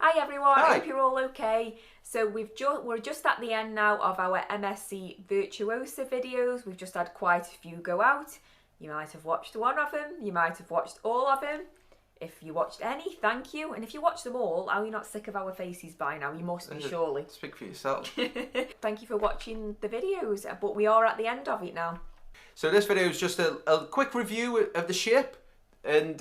Hi everyone, Hi. I hope you're all okay. So we're just at the end now of our MSC Virtuosa videos. We've just had quite a few go out. You might have watched one of them, you might have watched all of them. If you watched any, thank you. And if you watched them all, are you not sick of our faces by now? You must be, surely. Speak for yourself. Thank you for watching the videos, but we are at the end of it now. So this video is just a quick review of the ship. And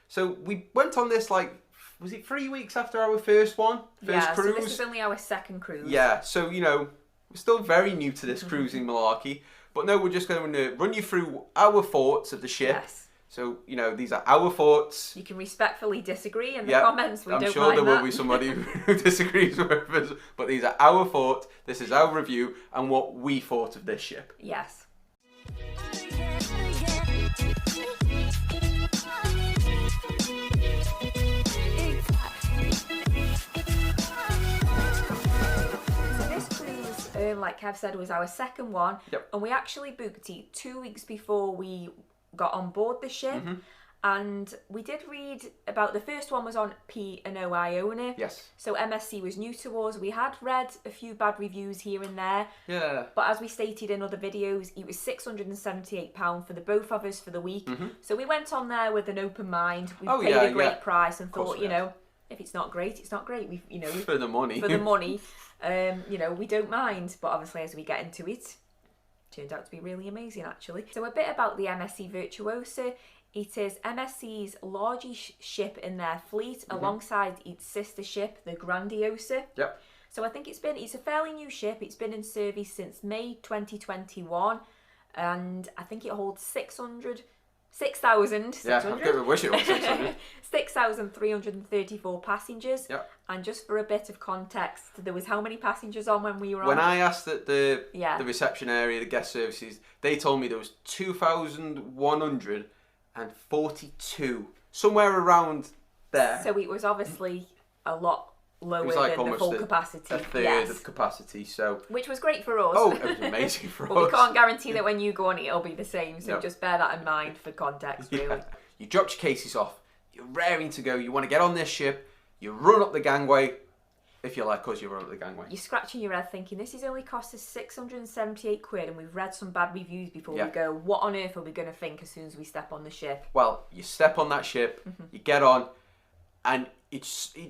so we went on this, like, was it 3 weeks after our first one? First cruise? So this is only our second cruise. Yeah, so, you know, we're still very new to this cruising malarkey. But no, we're just going to run you through our thoughts of the ship. Yes. So, you know, these are our thoughts. You can respectfully disagree in the comments. We I'm don't sure mind there that. will be somebody who disagrees with us. But these are our thoughts. This is our review and what we thought of this ship. Yes. Like Kev said, was our second one. Yep. And we actually booked it 2 weeks before we got on board the ship. And we did read about, the first one was on P&O Iona. Yes. So MSC was new to us. We had read a few bad reviews here and there. Yeah. But as we stated in other videos, it was £678 for the both of us for the week. So we went on there with an open mind. We paid a great price and thought, you know, if it's not great, it's not great. We, you know, for the money. For the money. You know, we don't mind, but obviously as we get into it, turned out to be really amazing actually. So a bit about the MSC Virtuosa. It is MSC's largest ship in their fleet, alongside its sister ship, the Grandiosa. Yep. So I think it's a fairly new ship. It's been in service since May 2021, and I think it holds 6,000. Yeah, I wish it was 600. 6,334 passengers. Yep. And just for a bit of context, there was how many passengers on when we were on? When I asked at the reception area, the guest services, they told me there was 2,142, somewhere around there. So it was obviously a lot lower like than the full capacity. A third of capacity, so. Which was great for us. Oh, it was amazing for but us. we can't guarantee that when you go on it, it'll be the same. So just bear that in mind for context, really. Yeah. You dropped your cases off. You're raring to go. You want to get on this ship. You run up the gangway. If you're like us, you run up the gangway. You're scratching your head thinking, this has only cost us 678 quid and we've read some bad reviews before we go. What on earth are we going to think as soon as we step on the ship? Well, you step on that ship, you get on, and it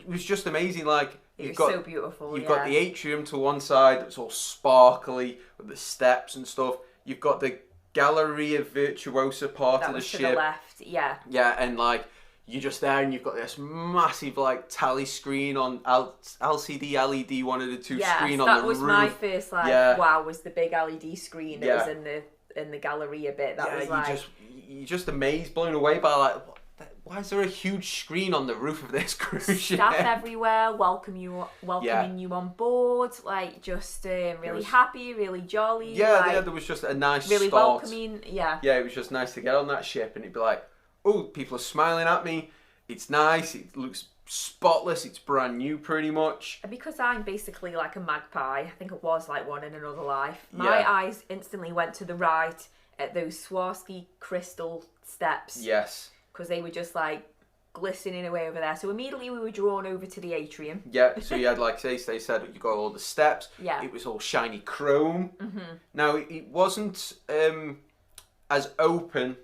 was just amazing. Like, It was so beautiful. You've got the atrium to one side that's all sparkly with the steps and stuff. You've got the Galleria Virtuosa part of the ship. To the left, yeah. Yeah, and like, you're just there and you've got this massive like tally screen on LCD, LED, one of the two screen on the roof. That was my first wow, was the big LED screen that was in the Galleria bit. That was like you're just amazed, blown away by like, why is there a huge screen on the roof of this cruise ship? Staff everywhere, welcoming you on board, like just really happy, really jolly. Yeah, there was just a nice really start. Welcoming. Yeah, it was just nice to get on that ship and it'd be like, oh, people are smiling at me. It's nice. It looks spotless. It's brand new, pretty much. And because I'm basically like a magpie, I think it was like one in another life. My eyes instantly went to the right at those Swarovski crystal steps. Yes. Because they were just like glistening away over there. So immediately we were drawn over to the atrium. Yeah, so you had, like they said, you got all the steps. Yeah. It was all shiny chrome. Now, it wasn't as open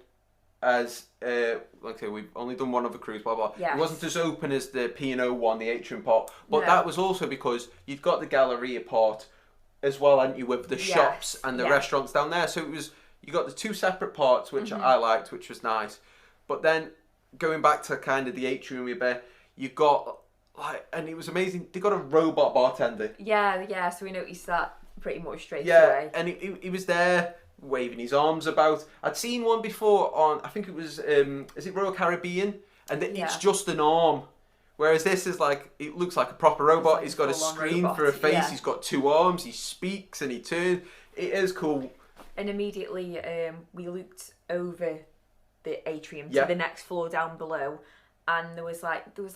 as, like I say, we've only done one other cruise, blah, blah. Yes. It wasn't as open as the P&O one, the atrium part. But that was also because you've got the Galleria part as well, hadn't you, with the shops and the restaurants down there. So it was, you got the two separate parts, which I liked, which was nice. But then, going back to kind of the atrium a bit, you got, like, and it was amazing, they got a robot bartender. Yeah, so we noticed that pretty much straight away. Yeah, and he was there, waving his arms about. I'd seen one before on, I think it was, is it Royal Caribbean? And it's just an arm. Whereas this is like, it looks like a proper robot. Like he's got a screen for a face, he's got two arms, he speaks and he turns. It is cool. And immediately we looked over the atrium to the next floor down below, and there was like they were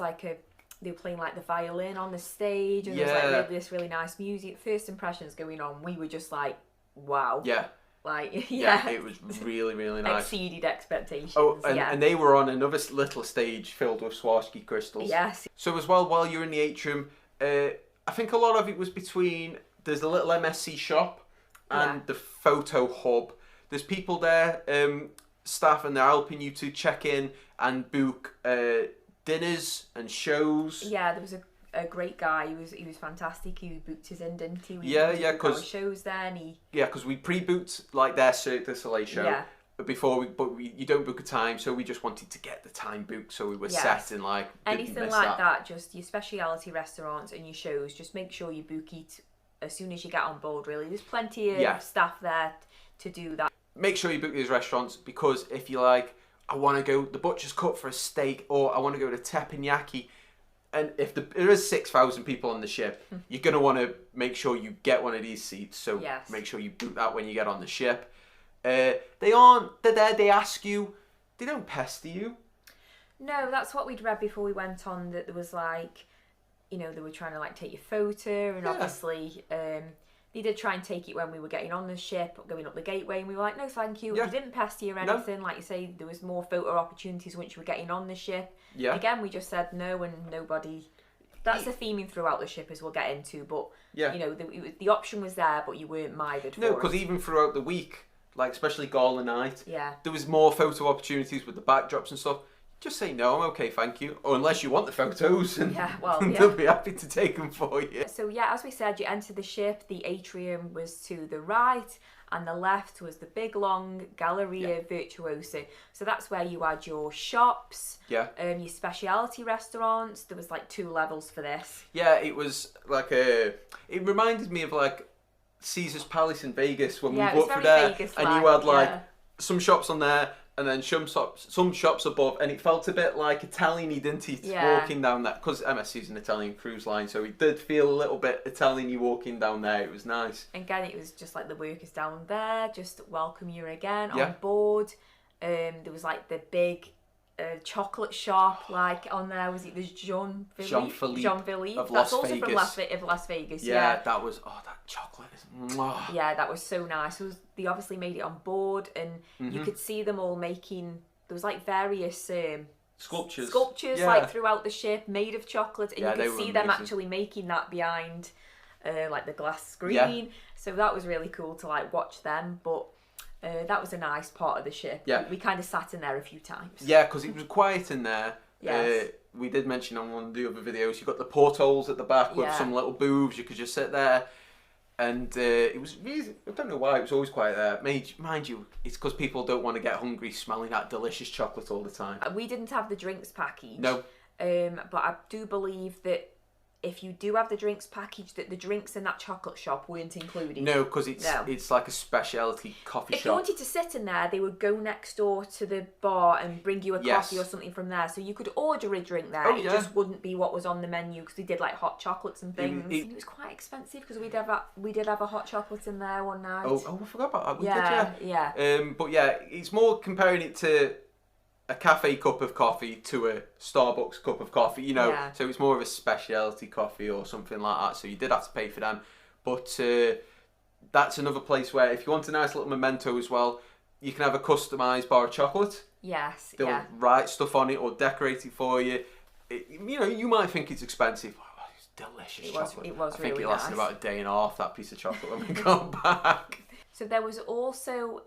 playing like the violin on the stage, and there was like this really nice music. First impressions going on, we were just like, wow. Yeah, Like, yeah, it was really, really nice. Exceeded expectations. Oh, and they were on another little stage filled with Swarovski crystals. Yes. So as well, while you're in the atrium, I think a lot of it was between, there's a little MSC shop and the photo hub. There's people there, staff, and they're helping you to check in and book dinners and shows. Yeah, there was a great guy. He was fantastic. He booked us in, didn't he? Because shows there, and he. Yeah, because we pre-booked like their Cirque du Soleil show. Yeah. Before you don't book a time, so we just wanted to get the time booked, so we were set in like anything like that. Just your speciality restaurants and your shows. Just make sure you book it as soon as you get on board. Really, there's plenty of staff there to do that. Make sure you book these restaurants, because if you like, I want to go the butcher's cut for a steak, or I want to go to teppanyaki, and if there is 6,000 people on the ship, you're gonna want to make sure you get one of these seats. So make sure you book that when you get on the ship. They're there, they ask you, they don't pester you. No, that's what we'd read before we went on, that there was like, you know, they were trying to like take your photo, and obviously they did try and take it when we were getting on the ship, going up the gateway, and we were like, no thank you. They didn't pester you or anything. Like you say, there was more photo opportunities once you were getting on the ship. Again, we just said no, and nobody. That's the theming throughout the ship, as we'll get into, but you know, the option was there, but you weren't mithered for it. No, because even throughout the week, like especially Gala night, there was more photo opportunities with the backdrops and stuff. Just say no, I'm okay, thank you. Or unless you want the photos, and they'll be happy to take them for you. So as we said, you enter the ship, the atrium was to the right, and the left was the big long Galleria Virtuosa. So that's where you had your shops, your speciality restaurants. There was like 2 levels for this. Yeah, it was like it reminded me of like Caesar's Palace in Vegas when we walked through there, and you had like some shops on there, and then some shops above, and it felt a bit like Italian-y, didn't it? Walking down that, because MSC is an Italian cruise line, so it did feel a little bit Italian-y walking down there. It was nice. And again, it was just like the workers down there, just welcome you again on board. There was like the big chocolate shop, like on there, was it? There's Jean Philippe of That's Las also Vegas. from Las Vegas. That was that chocolate is. Yeah, that was so nice. They obviously made it on board, and you could see them all making. There was like various sculptures like throughout the ship made of chocolate, and you could see them amazing. actually making that behind like the glass screen. So that was really cool to like watch them, but. That was a nice part of the ship. We kind of sat in there a few times. Yeah, because it was quiet in there. We did mention on one of the other videos, you got the portholes at the back with some little booths. You could just sit there, and it was really, I don't know why, it was always quiet there. Mind you, it's because people don't want to get hungry smelling that delicious chocolate all the time. We didn't have the drinks package. No. But I do believe that if you do have the drinks package, that the drinks in that chocolate shop weren't included. No, because it's like a specialty coffee shop. If you wanted to sit in there, they would go next door to the bar and bring you a coffee or something from there. So you could order a drink there. It just wouldn't be what was on the menu, because they did like hot chocolates and things. It was quite expensive, because we did have a hot chocolate in there one night. Oh, I forgot about that. We did. But it's more comparing it to a cafe cup of coffee to a Starbucks cup of coffee, you know. So it's more of a specialty coffee or something like that. So you did have to pay for them, but that's another place where if you want a nice little memento as well, you can have a customized bar of chocolate. Yes. They'll write stuff on it or decorate it for you. You know, you might think it's expensive. Oh, it's delicious chocolate. It was I think really it lasted nice. about a day and a half, that piece of chocolate, when we got back. So there was also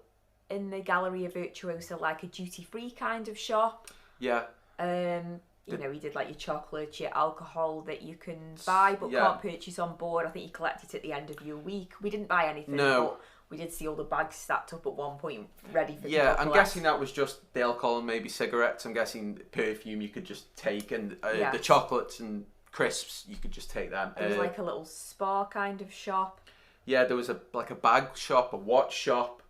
in the Galleria Virtuosa like a duty-free kind of shop. Yeah. You know, he did like your chocolate, your alcohol that you can buy but can't purchase on board. I think you collect it at the end of your week. We didn't buy anything. But we did see all the bags stacked up at one point ready for people to I'm guessing that was just the alcohol and maybe cigarettes. I'm guessing perfume you could just take, and the chocolates and crisps you could just take them. It was like a little spa kind of shop. Yeah, there was a bag shop, a watch shop.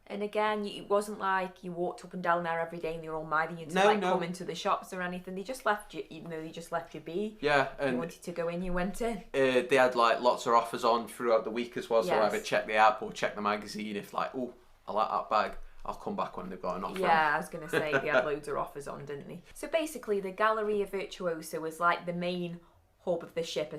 And again, it wasn't like you walked up and down there every day and they were all minding you to come into the shops or anything. They just left you, even though they just left you be. Yeah, and you wanted to go in, you went in. They had like lots of offers on throughout the week as well. So either check the app or check the magazine. If like, oh, I like that bag, I'll come back when they've got an offer. Yeah, I was going to say they had loads of offers on, didn't they? So basically, the Galleria Virtuosa was like the main hub of the ship,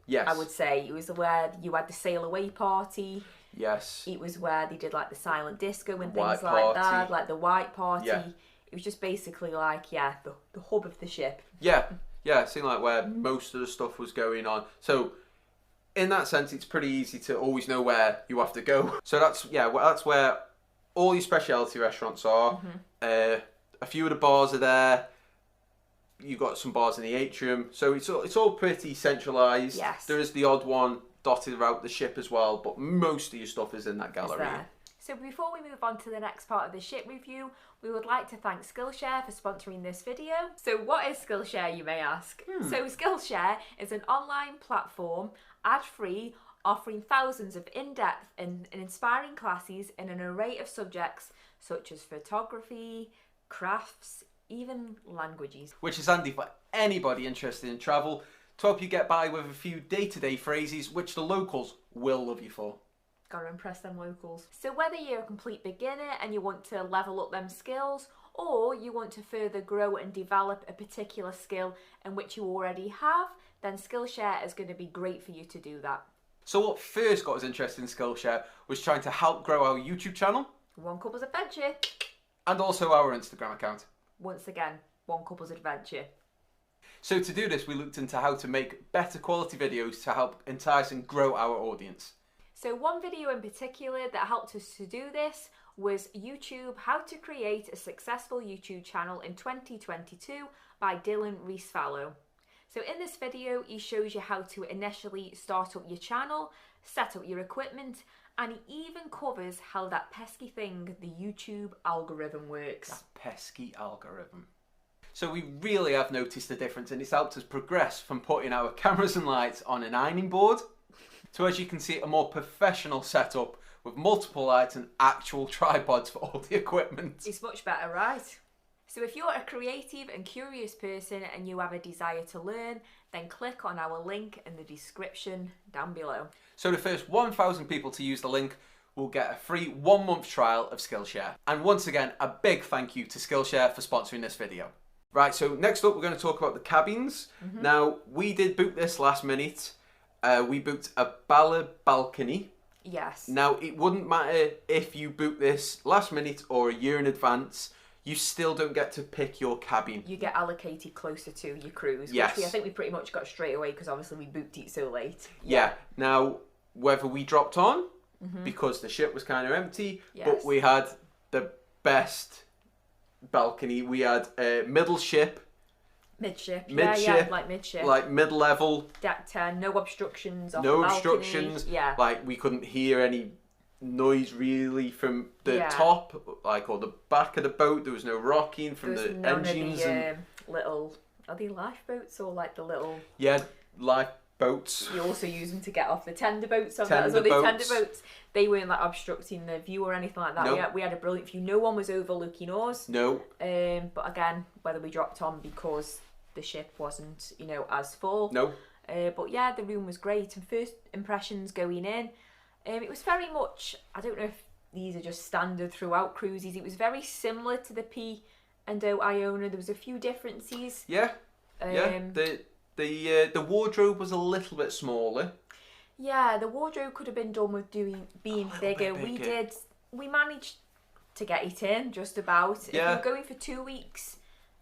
Yes. I would say. It was where you had the sail away party. Yes. It was where they did like the silent disco and White things like party. that, like the white party. Yeah. It was just basically like, the hub of the ship. Yeah. It seemed like where most of the stuff was going on. So in that sense, it's pretty easy to always know where you have to go. So that's where all your specialty restaurants are. A few of the bars are there. You've got some bars in the atrium. So it's all pretty centralised. Yes. There is the odd one dotted around the ship as well, but most of your stuff is in that gallery. So before we move on to the next part of the ship review, we would like to thank Skillshare for sponsoring this video. So what is Skillshare, you may ask? So Skillshare is an online platform, ad-free, offering thousands of in-depth and inspiring classes in an array of subjects such as photography, crafts, even languages. Which is handy for anybody interested in travel to help you get by with a few day-to-day phrases which the locals will love you for. Gotta impress them locals. So whether you're a complete beginner and you want to level up them skills, or you want to further grow and develop a particular skill in which you already have, then Skillshare is going to be great for you to do that. So what first got us interested in Skillshare was trying to help grow our YouTube channel. One Couple's Adventure. And also our Instagram account. Once again, One Couple's Adventure. So to do this, we looked into how to make better quality videos to help entice and grow our audience. So one video in particular that helped us to do this was YouTube How to Create a Successful YouTube Channel in 2022 by Dylan Rees-Fallow. So in this video, he shows you how to initially start up your channel, set up your equipment, and he even covers how that pesky thing, the YouTube algorithm, works. That pesky algorithm. So we really have noticed the difference, and it's helped us progress from putting our cameras and lights on an ironing board to, as you can see, a more professional setup with multiple lights and actual tripods for all the equipment. It's much better, right? So if you're a creative and curious person and you have a desire to learn, then click on our link in the description down below. So the first 1,000 people to use the link will get a free 1-month trial of Skillshare. And once again, a big thank you to Skillshare for sponsoring this video. Right, so next up we're going to talk about the cabins. Now, we did book this last minute. We booked a Ballard balcony. Yes. Now, it wouldn't matter if you book this last minute or a year in advance, you still don't get to pick your cabin. You get allocated closer to your cruise, Yes. which I think we pretty much got straight away because obviously we booked it so late. Yeah. Now, whether we dropped on, because the ship was kind of empty, but we had the best balcony. We had middle ship. Midship. Midship. Like midship. Like mid-level. Deck 10, no obstructions off No the balcony. obstructions. Yeah. Like, we couldn't hear any noise really from the Yeah. top, like, or the back of the boat. There was no rocking from There was the none engines. of the And little, are they lifeboats or like the little... yeah, lifeboats. You also use them to get off the tender boats. Tender boats. They weren't like obstructing the view or anything like that. No. We had a brilliant view. No one was overlooking us. No. But again, whether we dropped on because the ship wasn't, as full. No. But yeah, the room was great. And first impressions going in, it was very much, I don't know if these are just standard throughout cruises. It was very similar to the P&O Iona. There was a few differences. Yeah. Yeah. The wardrobe was a little bit smaller. Yeah, the wardrobe could have been done with being bigger. We managed to get it in just about. Yeah. If you're going for 2 weeks,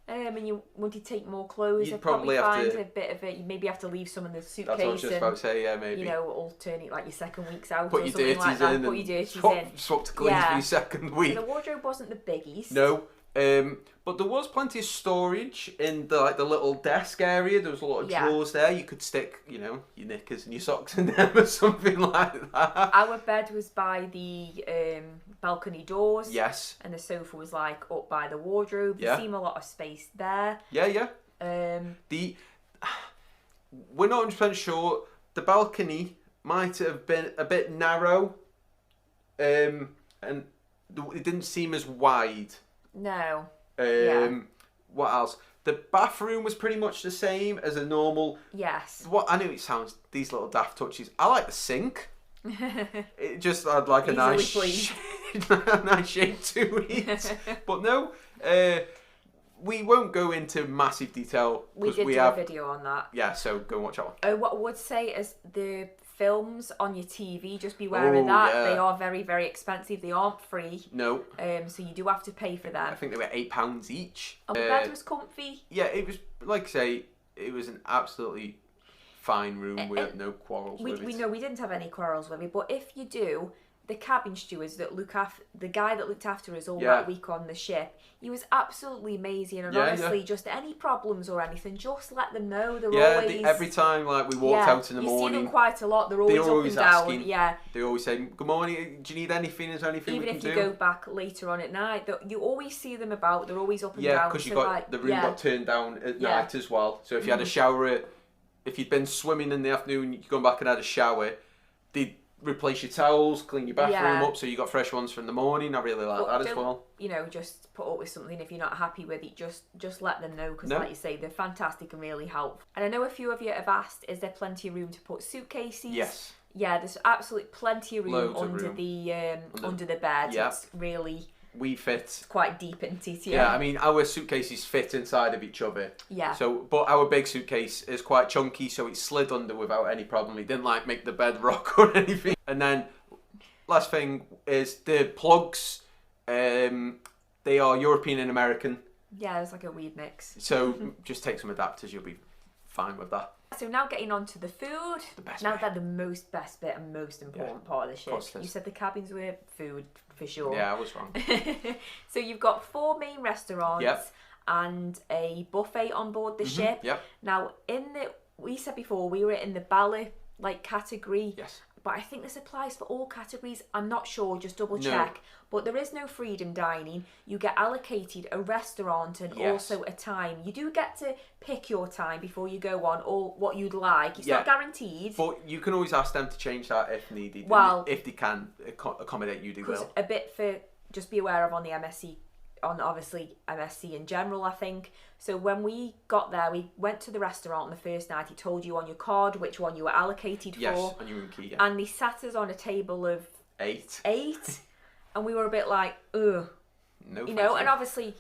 and you wanted to take more clothes, You'd I'd probably probably have find to- a bit of it. You maybe have to leave some in the suitcase. That's what I was just about to say, yeah, maybe. Alternate like your second week's out Put or your something dirties like that. in Put and your dirties in. swap to clean Yeah. for your second So week. the wardrobe wasn't the biggest. No. But there was plenty of storage in the little desk area. There was a lot of drawers there. You could stick, your knickers and your socks in them or something like that. Our bed was by the balcony doors. Yes. And the sofa was like up by the wardrobe. Yeah. There seemed a lot of space there. Yeah, yeah. We're not 100% sure. The balcony might have been a bit narrow, and it didn't seem as wide. No. What else? The bathroom was pretty much the same as a normal. Yes. What I know it sounds these little daft touches. I like the sink. It just had like a nice shape to it. But no, we won't go into massive detail. We did do a video on that. Yeah, so go and watch that one. What I would say is the films on your TV, just be aware of that. Yeah. They are very, very expensive. They aren't free. No. So you do have to pay for them. I think they were £8 each. And the bed was comfy. Yeah, it was, like I say, it was an absolutely fine room. We had no quarrels with it. We didn't have any quarrels with it, but if you do, the cabin stewards that look after, the guy that looked after us all that week on the ship, he was absolutely amazing. And honestly, just any problems or anything, just let them know. They're always... every time like we walked out in the morning, you see them quite a lot. They're always up and down. They always say, "Good morning. Do you need anything? Is there anything even we can do?" Even if you go back later on at night, you always see them about. They're always up and down. Yeah, because the room got turned down at night as well. So if you had a shower, if you'd been swimming in the afternoon, you'd gone back and had a shower, they'd replace your towels, clean your bathroom up so you got fresh ones from the morning. I really like that as well. Just put up with something if you're not happy with it. Just let them know, because like you say, they're fantastic and really help. And I know a few of you have asked, is there plenty of room to put suitcases? Yes. Yeah, there's absolutely plenty of room under the bed. Yeah. It's really... We fit quite deep into it. Yeah, I mean, our suitcases fit inside of each other. Yeah. So, but our big suitcase is quite chunky, so it slid under without any problem. It didn't like make the bed rock or anything. And then, last thing is the plugs. They are European and American. Yeah, it's like a weird mix. So just take some adapters, you'll be fine with that. So now getting on to the food. The best now bit. they're the best bit and most important part of the ship. You said the cabins were food, for sure. Yeah, I was wrong. So you've got 4 main restaurants and a buffet on board the ship. Yep. Now, we said before, we were in the Bala category. Yes. But I think this applies for all categories. I'm not sure, just double check. But there is no freedom dining. You get allocated a restaurant and also a time. You do get to pick your time before you go on, or what you'd like. It's not guaranteed. But you can always ask them to change that if needed. Well, if they can accommodate you, they will. A bit for, just be aware of on the MSC, on obviously MSC in general, I think. So when we got there, we went to the restaurant on the first night. He told you on your card which one you were allocated for. Yes, on your room key, And they sat us on a table of 8. And we were a bit like, ugh. No, and obviously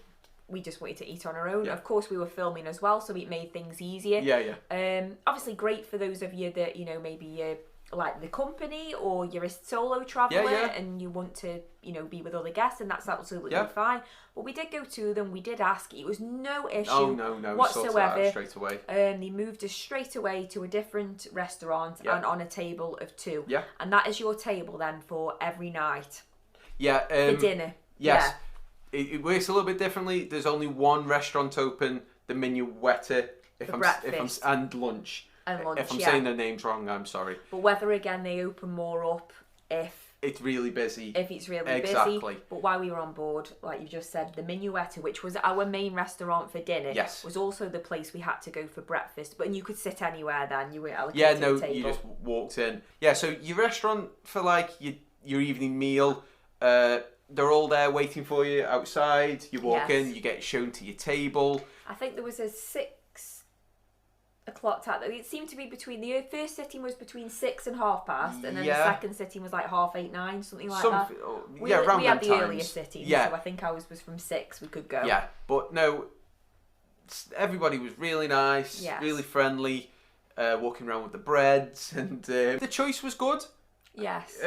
we just wanted to eat on our own. Yeah. Of course, we were filming as well, so it made things easier. Yeah. Obviously great for those of you that, maybe like the company, or you're a solo traveller and you want to, be with other guests, and that's absolutely fine. But we did go to them, we did ask, it was no issue whatsoever. We sorted that out straight away. They moved us straight away to a different restaurant and on a table of 2. Yeah. And that is your table then for every night. Yeah. For dinner. Yes. Yeah. It works a little bit differently. There's only one restaurant open, the Minuetta, and lunch. If I'm saying their names wrong, I'm sorry. But whether again they open more up if it's really busy. If it's really busy. But while we were on board, like you just said, the Minuetta, which was our main restaurant for dinner, was also the place we had to go for breakfast. But you could sit anywhere then. You were allocated a table. You just walked in. Yeah, so your restaurant for your evening meal, they're all there waiting for you outside. You walk in, you get shown to your table. I think there was a 6 o'clock time. It seemed to be between, the first sitting was between 6 and past, and then the second sitting was like 8:30, 9, something like that. We had the earlier sitting, so I think ours was from 6. We could go. Yeah, but no, everybody was really nice, really friendly, walking around with the breads, and the choice was good. Yes.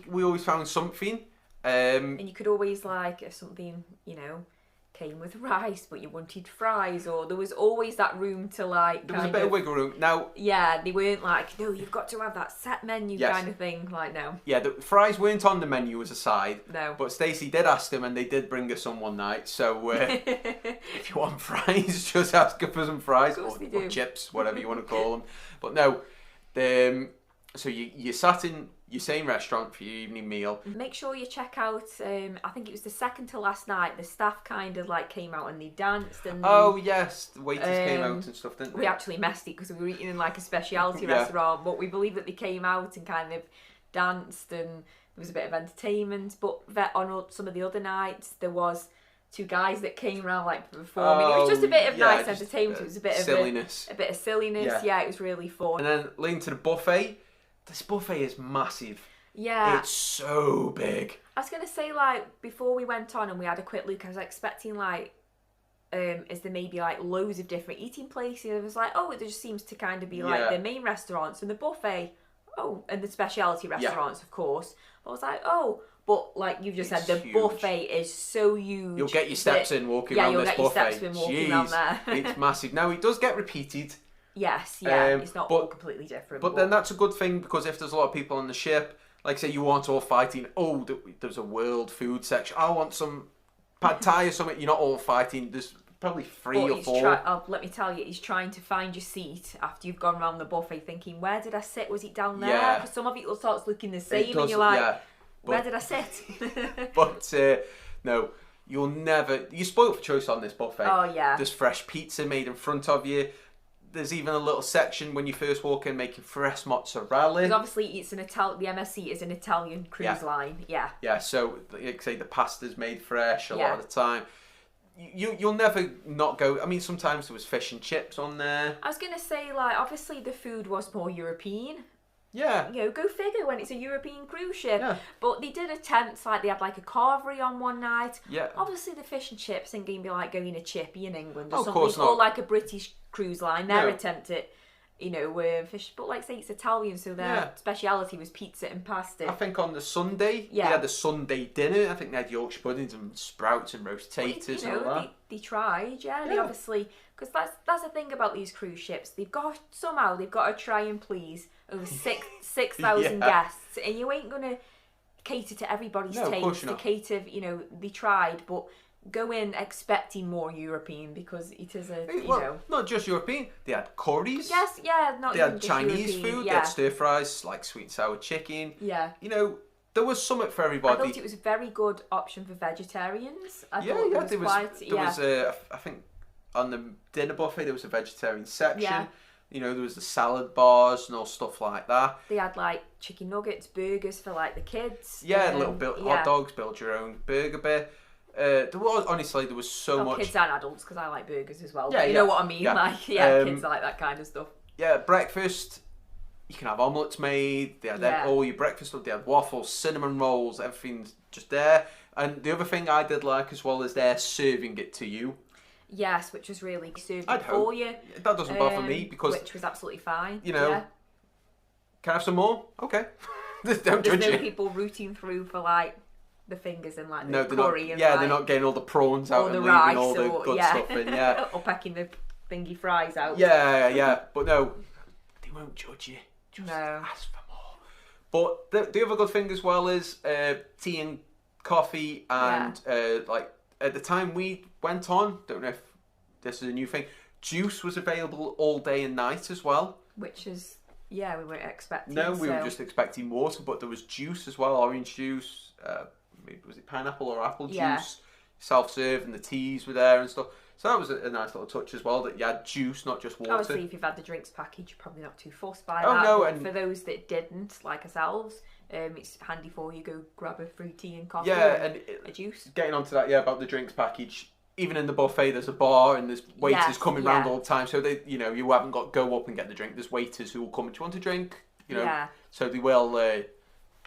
We always found something. And you could always if something, came with rice, but you wanted fries, or there was always that room to there was a bit of wiggle room. Now, they weren't no, you've got to have that set menu kind of thing. No. Yeah, the fries weren't on the menu as a side. No. But Stacey did ask them, and they did bring us some one night. So if you want fries, just ask her for some fries or chips, whatever you want to call them. But no, so you sat in your same restaurant for your evening meal. Make sure you check out, I think it was the second to last night, the staff kind of came out and they danced. And the waiters came out and stuff, didn't they? We actually messed it because we were eating in a specialty restaurant, but we believe that they came out and kind of danced, and there was a bit of entertainment. But on some of the other nights, there was 2 guys that came around performing. It was just a bit of nice entertainment. It was a bit silliness. Of a bit of silliness. Yeah, it was really fun. And then leading to the buffet. This buffet is massive. Yeah. It's so big. I was going to say, before we went on and we had a quick look, I was expecting, is there maybe like loads of different eating places. It was like, oh, it just seems to kind of be like the main restaurants and the buffet, and the specialty restaurants, of course. But I was like, oh, but like you've just said, the huge. Buffet is so huge. You'll get your steps in walking around this buffet. Yeah, you'll get your steps in walking around there. It's massive. Now, it does get repeated. Yes, it's not all completely different. But then that's a good thing, because if there's a lot of people on the ship, like say you aren't all fighting, oh, there's a world food section, I want some pad thai or something, you're not all fighting, there's probably 3 or 4. Let me tell you, he's trying to find your seat after you've gone around the buffet thinking, where did I sit? Was it down there? Yeah. Because some of it all starts looking the same and you're like, where did I sit? But no, you're spoiled for choice on this buffet. Oh yeah. There's fresh pizza made in front of you. There's even a little section when you first walk in making fresh mozzarella. Because obviously it's the MSC is an Italian cruise line. Yeah. Yeah, so like say the pasta's made fresh a lot of the time. You'll never not go. I mean, sometimes there was fish and chips on there. I was gonna say, like, obviously the food was more European. Yeah. You know, go figure when it's a European cruise ship. Yeah. But they did attempt, like, they had like a carvery on one night. Yeah. Obviously the fish and chips ain't gonna be like going to Chippy in England or Of something. course not. Or like a British cruise line. Their attempt at, you know, fish. But like say it's Italian, so their speciality was pizza and pasta. I think on the Sunday, they had the Sunday dinner. I think they had Yorkshire puddings and sprouts and roast taters and all that. They tried, They obviously, because that's the thing about these cruise ships. They've got to try and please over 6,000 guests, and you ain't gonna cater to everybody's taste. Of course you're not. Cater, you know, they tried, but go in expecting more European, because it is not just European. They had curries. Yes, not they even had just Chinese European, food. They had stir fries, like sweet and sour chicken. Yeah. You know, there was something for everybody. I thought it was a very good option for vegetarians. I think on the dinner buffet there was a vegetarian section. Yeah. You know, there was the salad bars and all stuff like that. They had like chicken nuggets, burgers for like the kids. Yeah, hot dogs, build your own burger bit. There was so much. Kids and adults, because I like burgers as well. Yeah, you know what I mean? Yeah. Like, kids like that kind of stuff. Yeah, breakfast. You can have omelettes made. They had all your breakfast stuff. They had waffles, cinnamon rolls, everything's just there. And the other thing I did like as well is they're serving it to you. Yes, which was really served for you. That doesn't bother me, because which was absolutely fine. You know, can I have some more? Okay. There's no people rooting through for like the fingers and like the curry. They're not getting all the prawns out and leaving rice all the good stuff in. Yeah, or pecking the thingy fries out. Yeah. But no, they won't judge you. Just ask for more. But the other good thing as well is tea and coffee, and like at the time we went on, don't know if this is a new thing, juice was available all day and night as well. Which is, we weren't expecting. No, we were just expecting water, but there was juice as well, orange juice, maybe was it pineapple or apple juice, self-serve, and the teas were there and stuff. So that was a nice little touch as well, that you had juice, not just water. Obviously, if you've had the drinks package, you're probably not too fussed by that. No, and for those that didn't, like ourselves, it's handy for you. Go grab a fruity and coffee and a juice. Getting onto that, about the drinks package. Even in the buffet, there's a bar and there's waiters coming round all the time. So they, you haven't got to go up and get the drink. There's waiters who will come. Do you want a drink? So they will.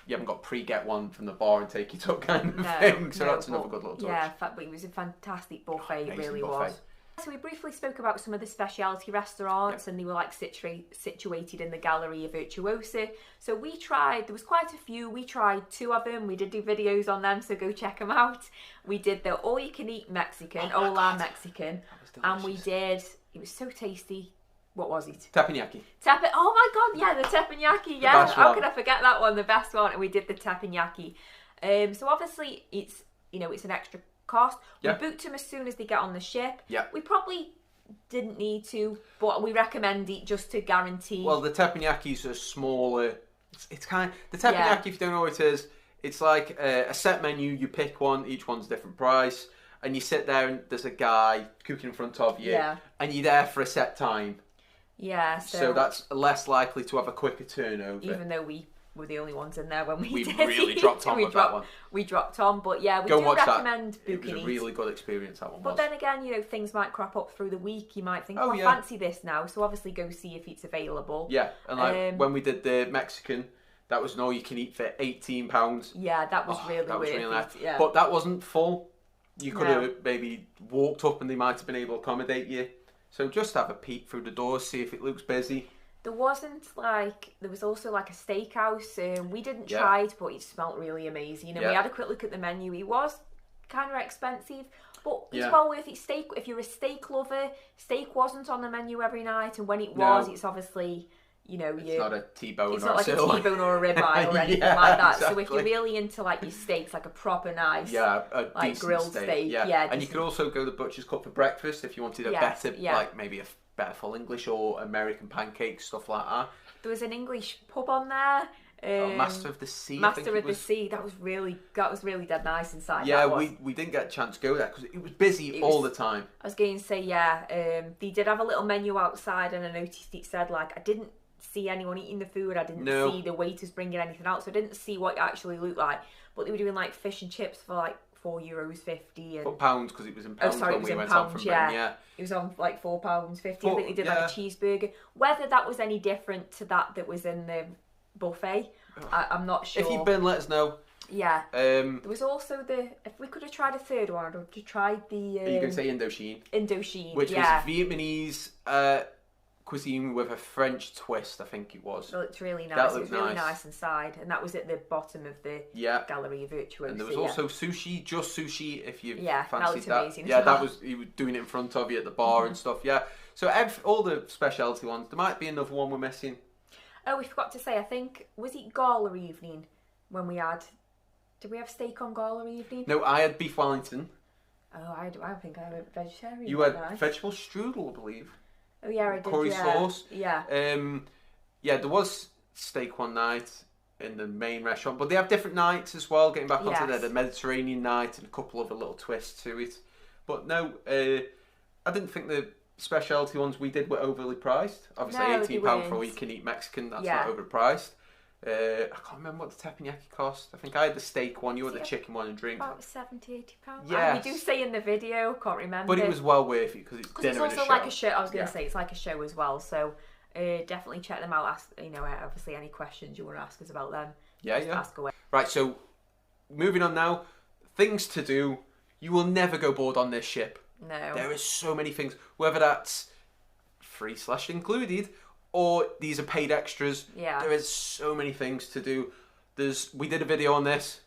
You haven't got to pre-get one from the bar and take it up kind of thing. So that's another good little touch. Yeah, but it was a fantastic buffet. It really was. So we briefly spoke about some of the specialty restaurants, and they were like situated in the Galleria Virtuosa. So we tried, there was quite a few, we tried 2 of them, we did do videos on them, so go check them out. We did the all-you-can-eat Mexican, Hola Mexican, and we did, it was so tasty. What was it? Teppanyaki. Oh my god, yeah, the teppanyaki, yeah. How could I forget that one? The best one, and we did the teppanyaki. So obviously it's, it's an extra cost. We booked them as soon as they get on the ship. Yeah. We probably didn't need to, but we recommend it just to guarantee. Well, the teppanyakis are smaller. It's kind of, the teppanyaki, if you don't know what it is, it's like a set menu. You pick one, each one's a different price, and you sit there and there's a guy cooking in front of you, and you're there for a set time. Yeah. So that's less likely to have a quicker turnover. Even though we were the only ones in there when we did really dropped on with that one. We dropped on, but we do recommend booking it. It was a really good experience, that one was. But then again, things might crop up through the week. You might think, I fancy this now, so obviously go see if it's available. Yeah, and like when we did the Mexican, that was an all-you-can-eat for £18. Yeah, that was really worth it. Nice. Yeah. But that wasn't full. you could have maybe walked up and they might have been able to accommodate you. So just have a peek through the doors, see if it looks busy. There was also like a steakhouse. We didn't try it, but it smelled really amazing. And we had a quick look at the menu. It was kind of expensive, but it's well worth it. Steak, if you're a steak lover, steak wasn't on the menu every night, and when it was, it's obviously, you know, it's not a T-bone it's or not like a T-bone or a ribeye or anything like that. Exactly. So if you're really into like your steaks, like a proper nice, a like grilled steak, and you could also go to the Butcher's Cut for breakfast if you wanted a better, like maybe a better full English or American pancakes, stuff like that. There was an English pub on there. Master of the Sea. Master of the Sea. That was really dead nice inside. Yeah, we didn't get a chance to go there because it was busy all the time. I was going to say they did have a little menu outside, and I noticed it said like I didn't see anyone eating the food. I didn't see the waiters bringing anything out, so I didn't see what it actually looked like. But they were doing like fish and chips for like €4.50 and pounds because it was in pounds when we went on from Britain. It was on like £4.50. I think they did like a cheeseburger. Whether that was any different to that was in the buffet, I'm not sure. If you've been, let us know. Yeah. There was also if we could have tried a third one, I'd have tried the. Are you going to say Indochine? Indochine, which was Vietnamese cuisine with a French twist, I think it was. Well, it's really nice. It was really nice inside, and that was at the bottom of the Galleria Virtuosa. And there was also sushi, just sushi, if you fancied that looked amazing. Yeah, that was, he was doing it in front of you at the bar and stuff. Yeah, so all the specialty ones. There might be another one we're missing. Oh, we forgot to say. I think was it Gala evening when we had. Did we have steak on Gala evening? No, I had beef Wellington. Oh, I think I went vegetarian. You had vegetable strudel, I believe. Oh yeah, I did. Curry sauce. Yeah. There was steak one night in the main restaurant, but they have different nights as well. Getting back onto the Mediterranean night and a couple of little twists to it. But no, I didn't think the specialty ones we did were overly priced. Obviously, £18 for all you can eat Mexican. That's not overpriced. I can't remember what the teppanyaki cost. I think I had the steak one, you had the chicken one and drink. About £70-80. Yeah, we do say in the video, can't remember. But it was well worth it because it's dinner and a show. It's also like a show. I was going to say it's like a show as well. So definitely check them out. Ask, obviously any questions you want to ask us about them. Ask away. Right. So moving on now, things to do. You will never go bored on this ship. No. There is so many things, whether that's free/included. Or these are paid extras. Yeah. There is so many things to do. We did a video on this.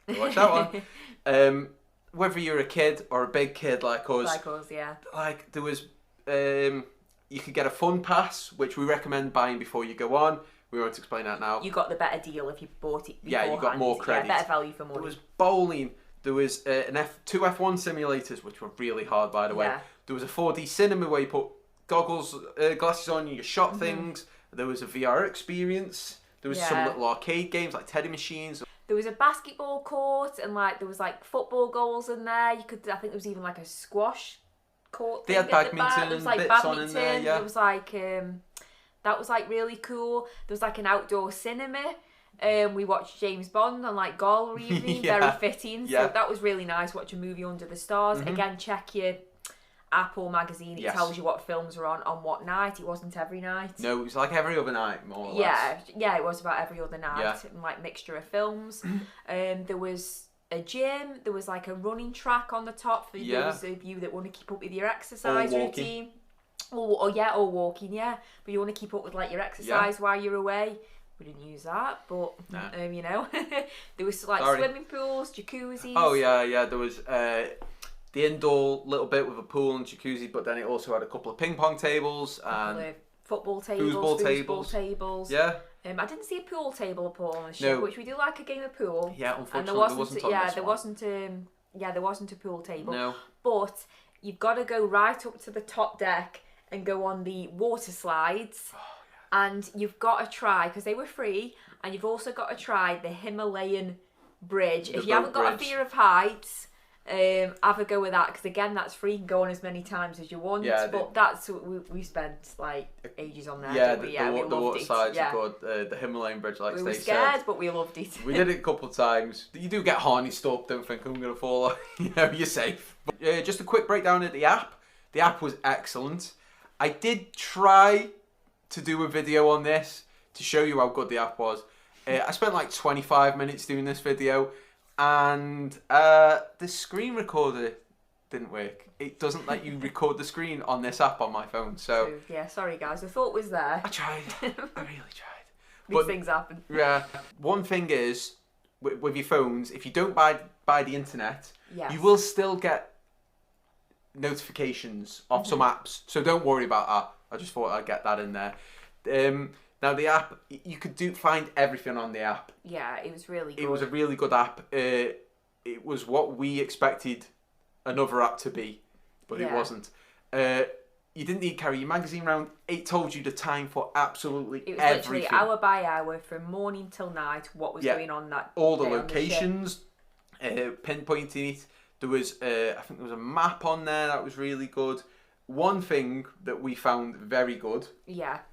Watch that one. Whether you're a kid or a big kid like us. Like us, yeah. Like there was, you could get a fun pass, which we recommend buying before you go on. We won't explain that now. You got the better deal if you bought it beforehand. Yeah, you got more credit. Better value for money. There was bowling. There was two F1 simulators, which were really hard, by the way. Yeah. There was a 4D cinema where you put goggles, glasses on, you shot things. There was a VR experience. There was some little arcade games like Teddy Machines. There was a basketball court and there was football goals in there. I think there was even a squash court. They had badminton. There was bits badminton on in there. Yeah. There was that was really cool. There was an outdoor cinema. We watched James Bond on Gala evening. Very fitting. So that was really nice. Watch a movie under the stars. Again, check your Apple magazine. It tells you what films are on what night. It wasn't every night. No, it was every other night, more or less. Yeah, it was about every other night. And mixture of films. There was a gym. There was a running track on the top for those of you that want to keep up with your exercise routine. Or walking, yeah. But you want to keep up with your exercise while you're away. We didn't use that, but there was swimming pools, jacuzzis. Oh yeah. There was the indoor little bit with a pool and jacuzzi, but then it also had a couple of ping pong tables and football tables, foosball tables. Yeah. I didn't see a pool table on the ship, which we do like a game of pool. Yeah, unfortunately, and there wasn't a pool table. No. But you've got to go right up to the top deck and go on the water slides. And you've got to try, because they were free, and you've also got to try the Himalayan bridge. If you haven't got a fear of heights, have a go with that, because again, that's free. You can go on as many times as you want. Yeah, but that's we spent ages on there. Yeah, the water slides are good. The Himalayan bridge, we were scared, but we loved it. We did it a couple of times. You do get harnessed up. Don't think I'm going to fall off. You're safe. But, just a quick breakdown of the app. The app was excellent. I did try to do a video on this to show you how good the app was. I spent 25 minutes doing this video. And the screen recorder didn't work. It doesn't let you record the screen on this app on my phone. So yeah, sorry guys, the thought was there. I tried. I really tried. These things happen. Yeah. One thing is, with your phones, if you don't buy the internet, Yes. you will still get notifications of some apps. So don't worry about that. I just thought I'd get that in there. Now the app, you could find everything on the app. Yeah, it was really good. It was a really good app. It was what we expected another app to be, but it wasn't. You didn't need to carry your magazine around. It told you the time for absolutely everything. It was literally hour by hour from morning till night what was going on that all the day locations, pinpointing it. There was, I think there was a map on there that was really good. One thing that we found very good,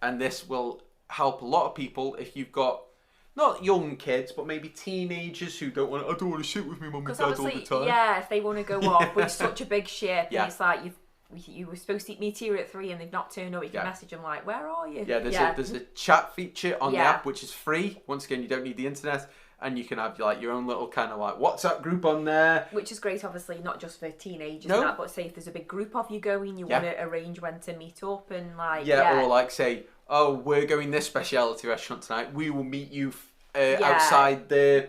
and this will help a lot of people if you've got not young kids, but maybe teenagers who don't want to sit with me mum and dad all the time. Yeah, if they want to go off with such a big ship, and it's like you were supposed to meet me here at 3 and they've not turned up, you can message them like, where are you? Yeah, there's a chat feature on the app which is free. Once again, you don't need the internet, and you can have like your own little kind of like WhatsApp group on there. Which is great, obviously, not just for teenagers and that, but say if there's a big group of you going, you want to arrange when to meet up and like... or like say, oh, we're going this speciality restaurant tonight, we will meet you outside the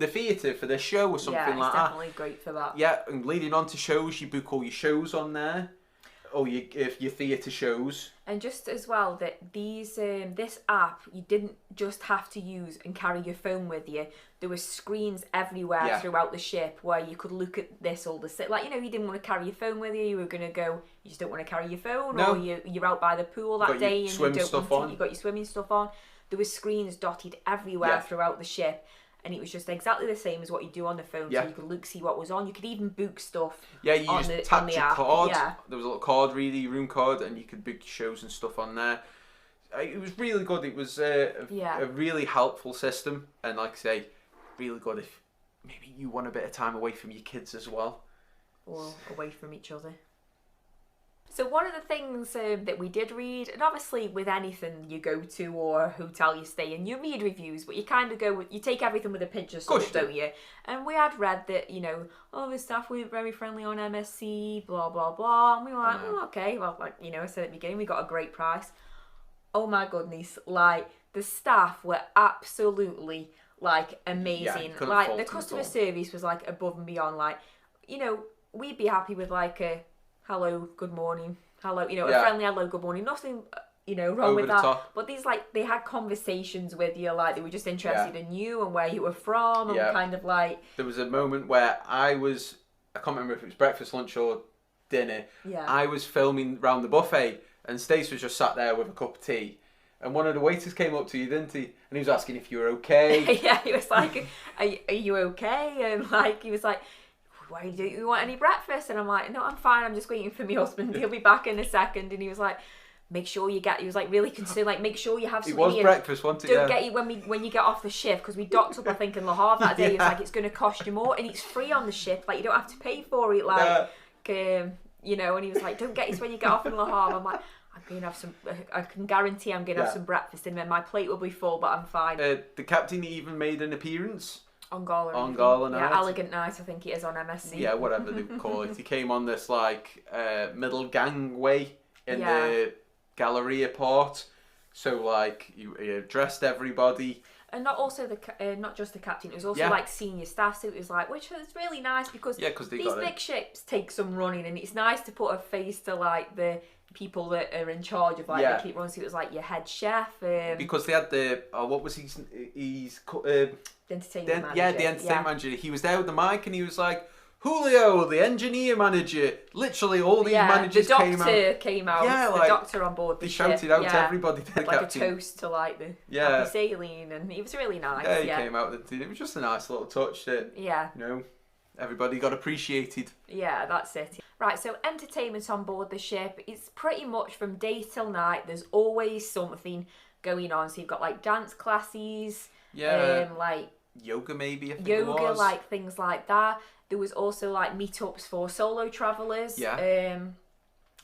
theatre for the show or something like that. Yeah, it's definitely great for that. Yeah, and leading on to shows, you book all your shows on there, or if your theatre shows. And just as well that these this app, you didn't just have to use and carry your phone with you. There were screens everywhere throughout the ship where you could look at this all the like, you know, you didn't want to carry your phone with you. You were gonna go, you just don't want to carry your phone, or you're out by the pool that day and you don't want to. You got your swimming stuff on. There were screens dotted everywhere throughout the ship. And it was just exactly the same as what you do on the phone. So you could look, see what was on. You could even book stuff. Yeah, you just tap your card. Yeah. There was a little card reader, your room card, and you could book shows and stuff on there. It was really good. It was a really helpful system. And like I say, really good if maybe you want a bit of time away from your kids as well. Or away from each other. So one of the things that we did read, and obviously with anything you go to or a hotel you stay in, you read reviews, but you kind of go with, you take everything with a pinch of salt, don't you? And we had read that, you know, the staff were very friendly on MSC, blah, blah, blah. And we were like, okay, well, like, you know, I said at the beginning, we got a great price. Oh my goodness, like, the staff were absolutely, like, amazing. Like, the customer service was, like, above and beyond. Like, you know, we'd be happy with, like, a hello, good morning, hello, you know, a friendly hello, good morning, nothing, you know, wrong with that. Top. But these, like, they had conversations with you, like, they were just interested in you and where you were from, and kind of like... There was a moment where I can't remember if it was breakfast, lunch, or dinner. Yeah. I was filming round the buffet, and Stace was just sat there with a cup of tea. And one of the waiters came up to you, didn't he? And he was asking if you were okay. Yeah, he was like, are you okay? And, like, he was like... why don't you want any breakfast? And I'm like, no, I'm fine, I'm just waiting for my husband, he'll be back in a second. And he was like, make sure you get, he was like really concerned, like, make sure you have something. It was breakfast, wasn't it? Don't get you when you get off the ship, because we docked up I think in Le Havre that day. It's like, it's going to cost you more, and it's free on the ship, like, you don't have to pay for it, like you know. And he was like, don't get it when you get off in Le Havre. I'm like, I'm going to have some, I can guarantee I'm going to have some breakfast, and then my plate will be full, but I'm fine. The captain even made an appearance on Gala night. Yeah, Elegant Night, I think it is on MSC. Yeah, whatever they call it. He came on this like middle gangway in the Galleria port. So like you addressed everybody. And not just the captain, it was also like senior staff, so it was like, which was really nice because these big ships take some running, and it's nice to put a face to like the people that are in charge of like the keep running. So it was like your head chef. Because they had the what was he's the entertainment manager. Yeah, the entertainment manager. He was there with the mic, and he was like, Julio, the engineer manager. Literally, all these managers came out. The doctor came out. Yeah, the like, doctor on board the ship. They shouted out to everybody. Like captain. A toast to like the happy sailing, and it was really nice. Yeah, he came out. It was just a nice little touch that you know, everybody got appreciated. Yeah, that's it. Right, so entertainment on board the ship is pretty much from day till night. There's always something going on. So you've got like dance classes, like yoga maybe. I think yoga, it was. like things like that. There was also like meetups for solo travellers. Yeah.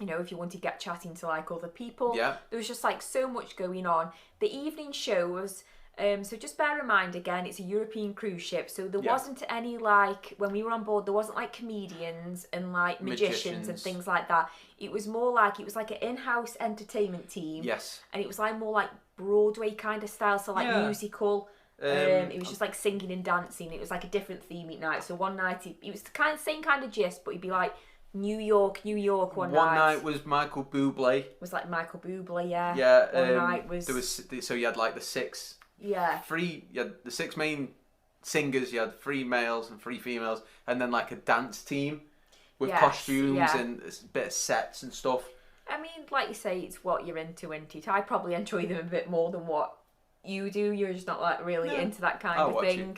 You know, if you want to get chatting to like other people. Yeah. There was just like so much going on. The evening shows So just bear in mind, again, it's a European cruise ship, so there Yeah. wasn't any, like, when we were on board, there wasn't like comedians and like magicians and things like that. It was more like, it was like an in-house entertainment team. Yes. And it was like more like Broadway kind of style, so like musical. It was just like singing and dancing. It was like a different theme each night. So one night, it was the same kind of gist, but he'd be like, New York one night. One night was Michael Bublé. Was like Michael Bublé, yeah. Yeah. One night was... So you had like the six... Yeah. You had the six main singers, you had 3 males and 3 females, and then like a dance team with costumes and a bit of sets and stuff. I mean, like you say, it's what you're into, isn't it? I probably enjoy them a bit more than what you do. You're just not like really into that kind of thing.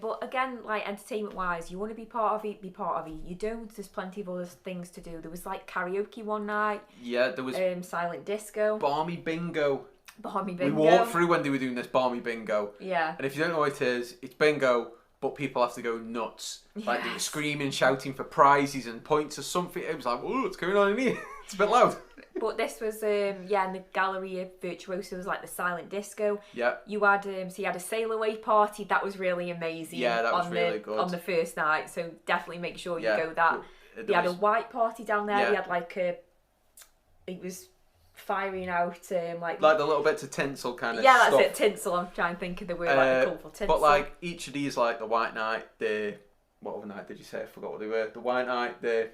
But again, like entertainment wise, you want to be part of it, You don't. There's plenty of other things to do. There was like karaoke one night. Yeah, there was silent disco. Barmy bingo. We walked through when they were doing this Barmy bingo. Yeah. And if you don't know what it is, it's bingo, but people have to go nuts. Like they were screaming, shouting for prizes and points or something. It was like, oh, what's going on in here? It's a bit loud. But this was, in the Galleria Virtuosa was like the silent disco. Yeah. You had, you had a sail away party. That was really amazing. Yeah, that was really good. On the first night, so definitely make sure you go that. They had a white party down there. They had like it was firing out like the little bits of tinsel kind of stuff. stuff. That's it, tinsel. I'm trying to think of the word, like the colourful tinsel. But like each of these, like the white night, what other night did you say? I forgot what they were. The white night, the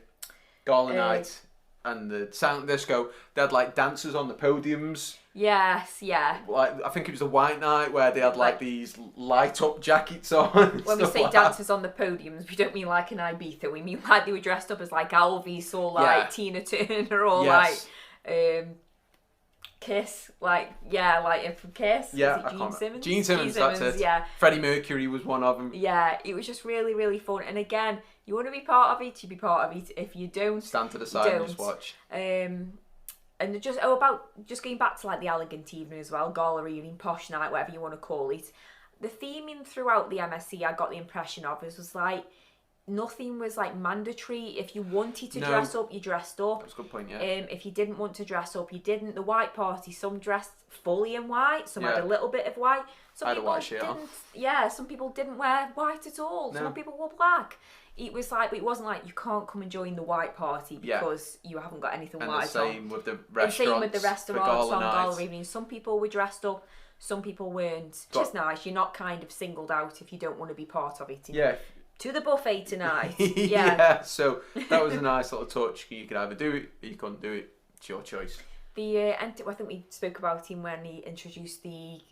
gala night, and the silent disco. They had like dancers on the podiums. Yes, yeah. Like I think it was the white night where they had like these light up jackets on. When we say like dancers on the podiums, we don't mean like an Ibiza. We mean like they were dressed up as like Elvis or like Tina Turner or like Kiss, like from Kiss. Yeah, was it Gene Simmons? Gene Simmons, that's it. Yeah. Freddie Mercury was one of them. Yeah, it was just really, really fun. And again, you want to be part of it, you be part of it. If you don't, stand to the side and just watch. And just going back to like the elegant evening as well, gala evening, posh night, whatever you want to call it. The theming throughout the MSC, I got the impression of was like nothing was like mandatory. If you wanted to dress up, you dressed up. That's a good point, yeah. If you didn't want to dress up, you didn't. The white party, some dressed fully in white, some had a little bit of white. Some people didn't. Some people didn't wear white at all. No. Some people wore black. It was like, but it wasn't like you can't come and join the white party because you haven't got anything white on. And the same with the restaurants. Same with the restaurants on gala evening. Some people were dressed up, some people weren't. Just nice. You're not kind of singled out if you don't want to be part of it. Yeah. To the buffet tonight. So that was a nice little touch. You could either do it or you couldn't do it. It's your choice. I think we spoke about him when he introduced the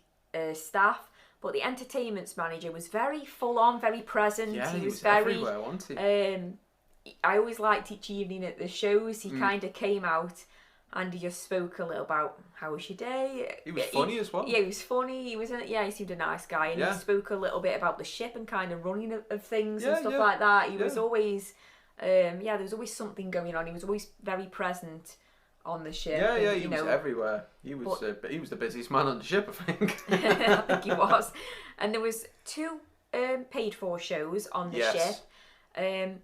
staff, but the entertainments manager was very full on, very present. Yeah, he was very everywhere, wasn't he? I always liked each evening at the shows. He kind of came out and he just spoke a little about how was your day. He was funny as well. Yeah, he was funny. He seemed a nice guy, and he spoke a little bit about the ship and kind of running of things and stuff like that. He was always, there was always something going on. He was always very present on the ship. Yeah, he was everywhere. He was the busiest man on the ship, I think. I think he was. And there was 2 paid for shows on the ship.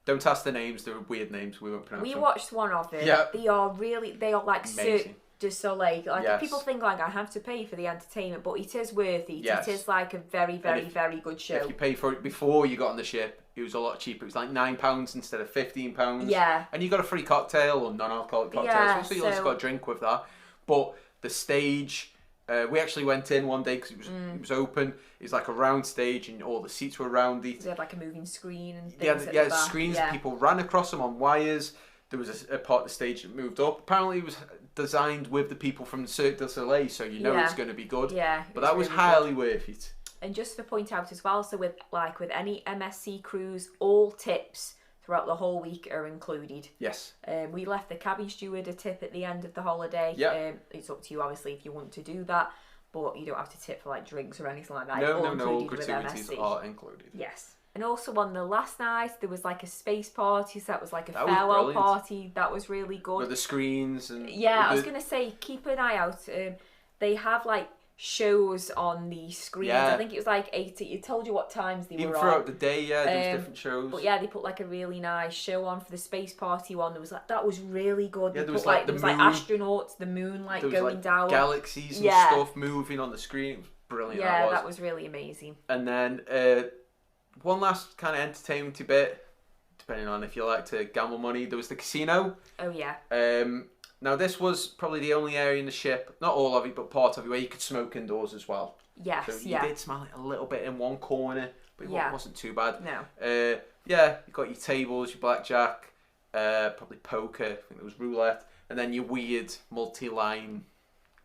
Don't ask the names, they're weird names, we won't pronounce them. We watched one of them. Yeah. They are like Cirque du Soleil. Like people think like I have to pay for the entertainment, but it is worth it. Yes. It is like a very, very, very good show. If you pay for it before you got on the ship, it was a lot cheaper. It was like £9 instead of £15. Yeah. And you got a free cocktail or non-alcoholic cocktail, so you also got a drink with that. But the stage, we actually went in one day because it was open. It was like a round stage and all the seats were round it. They had like a moving screen and things screens. People ran across them on wires. There was a part of the stage that moved up. Apparently it was designed with the people from Cirque du Soleil, so it's going to be good. Yeah. But that was really highly worth it. And just to point out as well, so with any MSC cruise, all tips throughout the whole week are included. Yes. We left the cabin steward a tip at the end of the holiday. Yeah. It's up to you, obviously, if you want to do that, but you don't have to tip for like drinks or anything like that. No, all gratuities are included. Yes. And also on the last night, there was like a space party, so that was like a farewell party. That was really good. With the screens and... Yeah, I was going to say, keep an eye out. They have like shows on the screens. I think it was like 8. It told you what times they were on. Throughout the day, there was different shows. But they put like a really nice show on for the space party one. There was that was really good. Yeah, there was like astronauts, the moon going down, galaxies and stuff moving on the screen. brilliant. Yeah, that was really amazing. And then one last kind of entertainment bit, depending on if you like to gamble money, there was the casino. Oh yeah. Now this was probably the only area in the ship, not all of it, but part of it, where you could smoke indoors as well. Yes, so you did smell it a little bit in one corner, but it wasn't too bad. No. Yeah, you got your tables, your blackjack, probably poker, I think there was roulette, and then your weird multi-line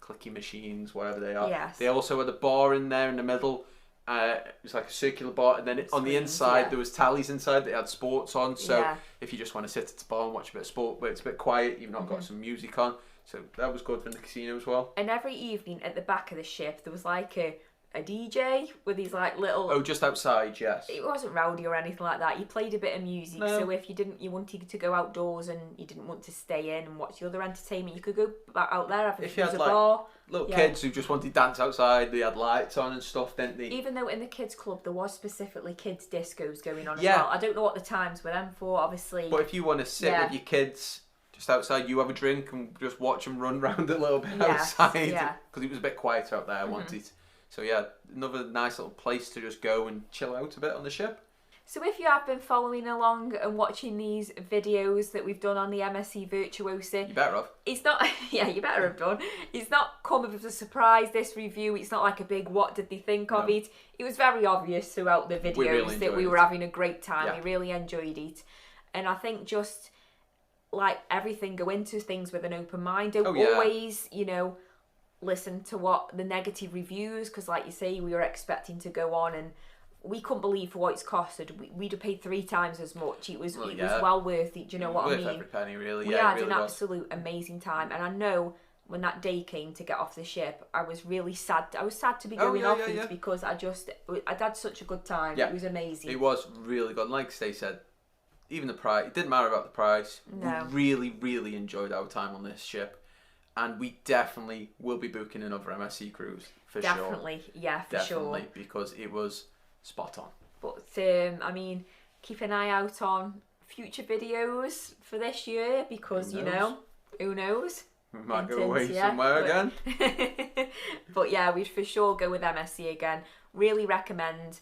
clicky machines, whatever they are. Yes. They also had a bar in there in the middle. It was like a circular bar, and then on the inside there was tallies inside that had sports on. So if you just want to sit at the bar and watch a bit of sport, but it's a bit quiet, you've not got some music on. So that was good for the casino as well. And every evening at the back of the ship, there was like a DJ with these like little... Oh, just outside, yes. It wasn't rowdy or anything like that. You played a bit of music, so if you wanted to go outdoors and you didn't want to stay in and watch the other entertainment, you could go back out there. If you had like bar. Little kids who just wanted to dance outside, they had lights on and stuff, didn't they? Even though in the kids club there was specifically kids discos going on as well. I don't know what the times were them for, obviously. But if you want to sit with your kids just outside, you have a drink and just watch them run around a little bit outside, because it was a bit quieter out there. I wanted. So yeah, another nice little place to just go and chill out a bit on the ship. So if you have been following along and watching these videos that we've done on the MSC Virtuosa... You better have. It's not... Yeah, you better have done. It's not come as a surprise, this review. It's not like a big what did they think of it. It was very obvious throughout the videos that we were having a great time. We really enjoyed it. And I think just, like everything, go into things with an open mind. Don't always, you know, listen to what the negative reviews, because like you say, we were expecting to go on and we couldn't believe for what it's costed. We'd have paid 3 times as much. It was was well worth it. Do you know what I mean? Worth every penny, really. We had an absolute amazing time, and I know when that day came to get off the ship, I was really sad. I was sad to be going off it because I'd had such a good time. It was amazing. It was really good. Like Stacey said, even the price, it didn't matter about the price. No. We really, really enjoyed our time on this ship. And we definitely will be booking another MSC cruise for sure. Definitely, yeah, for sure. Definitely, because it was spot on. But I mean, keep an eye out on future videos for this year, because you know, who knows? We might go away somewhere again. But yeah, we'd for sure go with MSC again. Really recommend.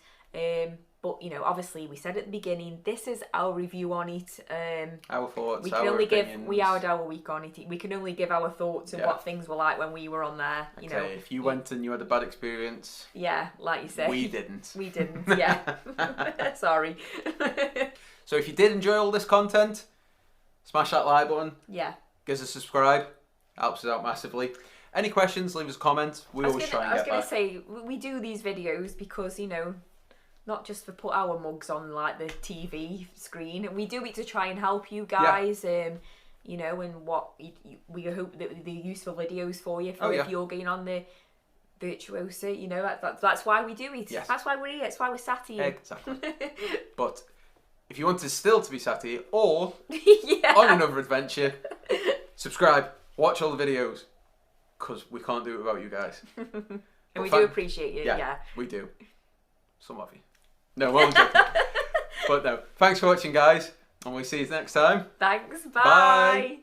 But you know, obviously, we said at the beginning, this is our review on it. Our thoughts. We can only opinions. We had our week on it. We can only give our thoughts and what things were like when we were on there. You know, if you went and you had a bad experience, like you say, we didn't. We didn't. Yeah, sorry. So if you did enjoy all this content, smash that like button. Yeah. Give us a subscribe. Helps us out massively. Any questions? Leave us a comment. We always try and get back. I was going to say, we do these videos because, you know, not just to put our mugs on like the TV screen. We do it to try and help you guys, you know, and we hope that they're useful videos for you if you're getting on the Virtuosa. You know, that's why we do it. Yes. That's why we're here. That's why we're sat here. Exactly. But if you want us still to be sat here or on another adventure, subscribe, watch all the videos, because we can't do it without you guys. And we do appreciate you. Yeah, we do. Some of you. No, I'm joking. But no, thanks for watching, guys, and we'll see you next time. Thanks. Bye. Bye.